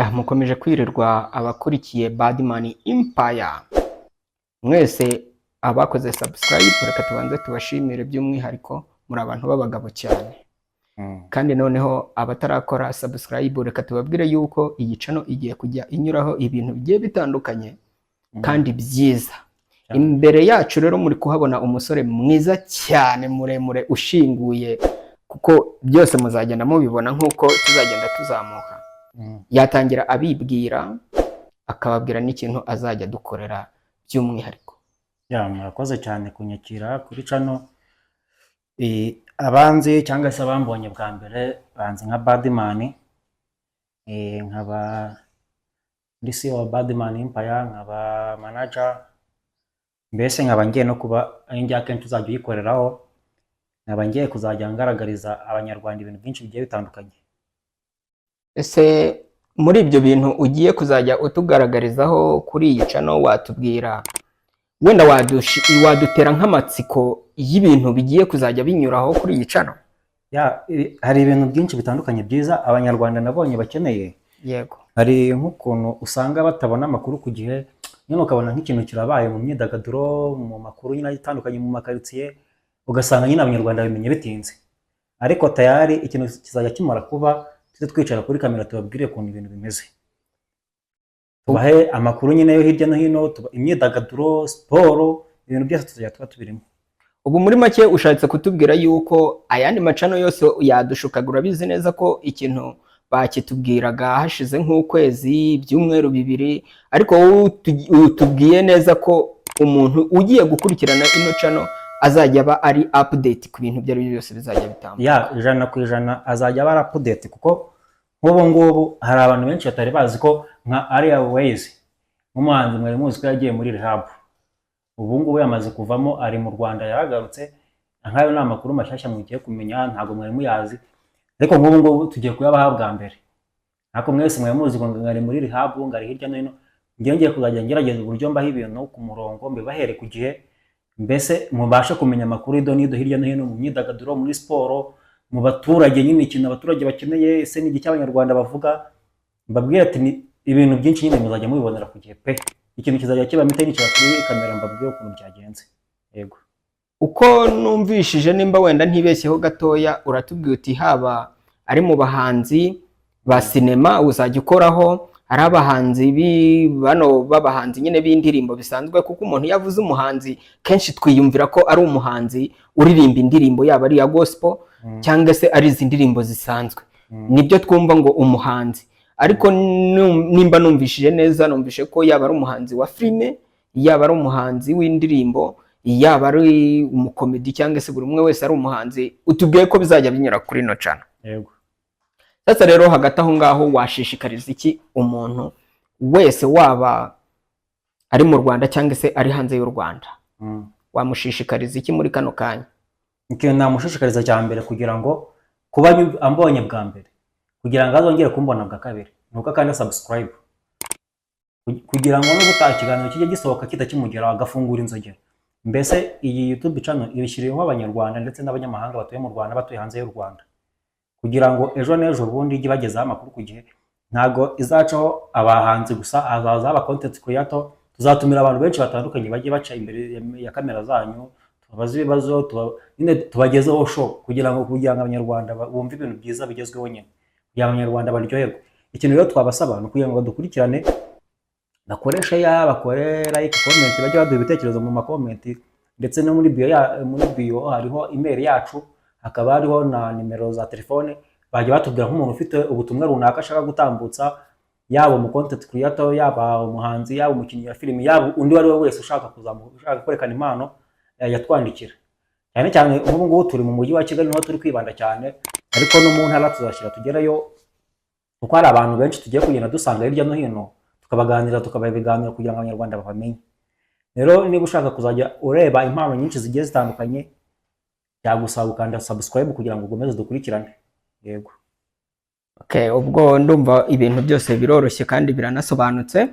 Mukomeje kwirirwa abakurikiye Badman Empire. Mwese abakoze subscribe, reka tubanze tubashimire by'umwihariko muri abantu b'abagabo cyane. Kandi noneho abatarakora subscribe, reka tubabwire yuko iyi channel igiye kujya inyuraho ibintu bigiye bitandukanye kandi byiza. Imbere yacu rero muri kuhabona umusore mwiza cyane muremure ushinguye, kuko byose muzagenda mubibona nkuko tuzagenda tuzamuka. Yatangira abibwira akababwira n'ikintu azajya dukorera by'umwihariko. Murakoze cyane kunyakira kuri channel. Abanzi cyangwa se abambonye bwa mbere banzi nka Badman, nkaba ndi CEO wa Badman Empire, nkaba manager, mbese nkaba ngiye no kuba njya kenshi tuzajya uyikoreraho, nkaba ngiye kuzajya ngaragariza abanyarwanda ibintu byinshi bigiye bitandukanye. Ese muri ibyo bintu ugiye kuzajya utugaragarizaho kuri iyi channel, watubwira wenda wadutera nk'amatsiko y'ibintu bigiye kuzajya binyuraho kuri iyi channel? Hari ibintu byinshi bitandukanye byiza abanyarwanda nabonye bakeneye. Yego. Hari nk'ukuntu usanga batabona amakuru ku gihe, nyine ukabona nk'ikintu kirabaye mu myidagaduro, mu makuru nyine atandukanye mu makaritsiye, ugasanga nyine abanyarwanda bimenye bitinze. Ariko tayari ikintu kizajya kimara kuba twicara kuri kamera tubabwire ukuntu ibintu bimeze, tubahe amakuru nyine yo hirya no hino, imyidagaduro, siporo, ibintu byose tuzajya tuba tubirimo. Ubu muri make ushatse kutubwira yuko ayandi macano yose yadushukagura, bizi neza ko ikintu bakitubwiraga hashize nk'ukwezi, byumweru bibiri, ariko utubwiye neza ko umuntu ugiye gukurikirana ino channel azajya aba ari update ku bintu byari byose bizajya bitambuka. 100% azajya aba update, kuko nk'ubu ngubu hari abantu benshi batari bazi ko nka Airways nk'umuhanzi mwari muzi ko yagiye muri rehab, ubu ngubu yamaze kuvamo, ari mu Rwanda yaragarutse. Nkayo ni amakuru mashyashya mugiye kumenya, ntabwo mwari muyazi, ariko nk'ubu ngubu tugiye kuyabaha bwa mbere. Nako mwese mwari muzi ko ngari muri rehab, ngari hirya no hino, ngiye kuzajya ngerageza uburyo mbaho ibintu ku murongo, mbibahere ku gihe, mbese mubashe kumenya amakuru idonido hirya no hino, mu myidagaduro, muri siporo, mu baturage, nyine ikintu abaturage bakeneye, ese ni iki cy'abanyarwanda bavuga. Mbabwira ati ibintu byinshi nyine muzajya mubibonera ku gihe pe. Ikintu kizajya kiba nicara kuri kamera mbabwire ukuntu byagenze. Yego. Uko numvishije, nimba wenda ntibeshyeho gatoya, uratubwiye uti haba ari mu bahanzi ba sinema uzajya ukoraho, hari abahanzi bano b'abahanzi nyine b'indirimbo bisanzwe, kuko umuntu yavuze umuhanzi kenshi twiyumvira ko ari umuhanzi uririmba indirimbo yaba ari ya gospel cyangwa se ari izi ndirimbo zisanzwe, nibyo twumva ngo umuhanzi. Ariko nimba numvishije neza, numvishe ko yaba ari umuhanzi wa filime, yaba ari umuhanzi w'indirimbo, yaba ari umukomedi, cyangwa se buri umwe wese ari umuhanzi. Utubwiye ko bizajya binyura kuri no channel. Yego. Sasa rero hagati aho ngaho washishikariza iki umuntu wese, waba ari mu Rwanda cyangwa se ari hanze y'u Rwanda? Wamushishikariza iki muri kano kanya? Ikintu namushishikariza cya mbere, kugira ngo kuba ambonye bwa mbere, kugira ngo azongere kumbona bwa kabiri, nuko kandi subscribe, kugira ngo n'ubutaha ikiganiro kijye gisohoka kitakimugeraho agafungura inzogera. Mbese iyi YouTube channel ibishyiriyeho abanyarwanda ndetse n'abanyamahanga batuye mu Rwanda, batuye hanze y'u Rwanda, kugira ngo ejo n'ejo bundi ijye bagezaho amakuru ku gihe. Ntago izacaho abahanzi gusa, azaza aba content creator, tuzatumira abantu benshi batandukanye bajye baca imbere ya kamera zanyu, tubabaze ibibazo, nyine tubagezeho show, kugira ngo abanyarwanda bumve ibintu byiza bigezweho, nyine kugira abanyarwanda baryoherwe. Ikintu rero twabasaba ni kugira ngo badukurikirane, bakoresha bakore like, comment, bajye baduha ibitekerezo mu comment, ndetse no muri bio hariho email yacu, hakaba hariho na nimero za telefone, bajya batubwira nk'umuntu ufite ubutumwa runaka ashaka gutambutsa, yaba mu content creator, yaba umuhanzi, yaba umukinnyi wa filime, yaba undi wari we wese ushaka kwerekana impano, yatwandikira. Cyane cyane nk'ubu ngubu turi mu mujyi wa Kigali niho turi kwibanda cyane, ariko no mu ntara tuzashyira tugerayo, kuko hari abantu benshi tugiye kugenda dusanga hirya no hino, tukabaganira, tukabaha ibiganiro kugira ngo abanyarwanda babamenye. Rero niba ushaka kuzajya ureba impano nyinshi zigiye zitandukanye, byagusaba ukanda subscribe kugira ngo ukomeze dukurikirane. Yego. Okay, ubwo ndumva ibintu byose biroroshye kandi biranasobanutse.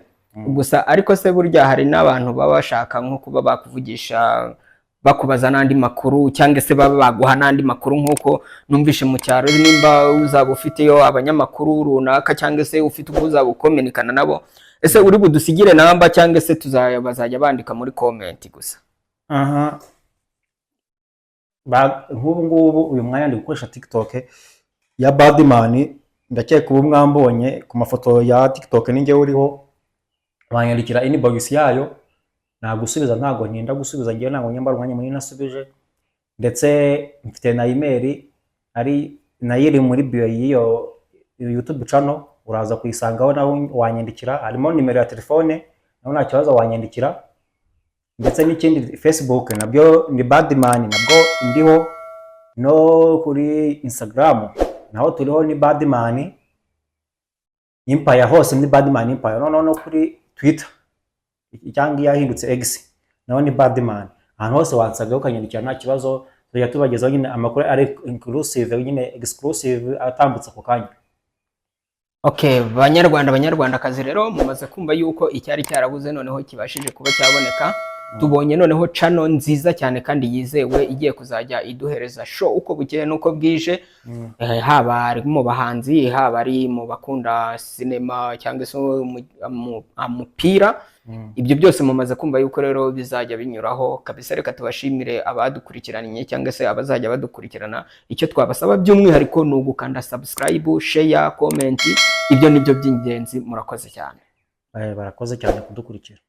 Gusa ariko se burya hari n'abantu baba bashaka nko kuba bakuvugisha bakubaza n'andi makuru cyangwa se baba baguha n'andi makuru, nk'uko numvishe mu cyaro nimba uzaba ufiteyo abanyamakuru runaka cyangwa se ufite ubwo uzaba ukominikana nabo, ese uri budusigire namba cyangwa se bazajya bandika muri comment gusa? aha nk'ubu ngubu uyu mwanya ndi gukoresha TikTok ya Badman, ndakeka ubu mwambonye ku mafoto ya TikTok ninjye uriho, wanyandikira inbox yayo nagusubiza, ntago ntinda gusubiza, ngiye ntago nyamba umwanya munini nasubije, ndetse mfite na email ari nayiri muri bio y'iyo YouTube channel, uraza kuyisangaho naho wanyandikira, harimo nimero ya telefone naho nta kibazo wanyandikira, ndetse n'ikindi Facebook nabyo ni Badman, nabwo ndiho, no kuri Instagram naho turiho ni Badman Empire, hose ni Badman Empire, no kuri Twitter cyangwa yahindutse X naho ni Badman, ahantu hose wansagaho ukanyandikira nta kibazo, tujya tubagezaho nyine amakuru ari inclusive, nyine exclusive atambutse ako kanya. Okay, banyarwandakazi rero mumaze kumva yuko icyari cyarabuze noneho kibashije kuba cyaboneka. Tubonye noneho channel nziza cyane kandi yizewe igiye kuzajya iduhereza show uko bukeye nuko bwije, haba ari mu bahanzi, haba ari mu bakunda cinema cyangwa se umupira. Ibyo byose mumaze kumva yuko rero bizajya binyuraho kabisa. Reka tubashimire abadukurikiranye cyangwa se abazajya badukurikirana. Icyo twabasaba by'umwihariko ni ugukanda subscribe, share, comment. Ibyo nibyo by'ingenzi. Murakoze cyane. Barakoze cyane kudukurikira.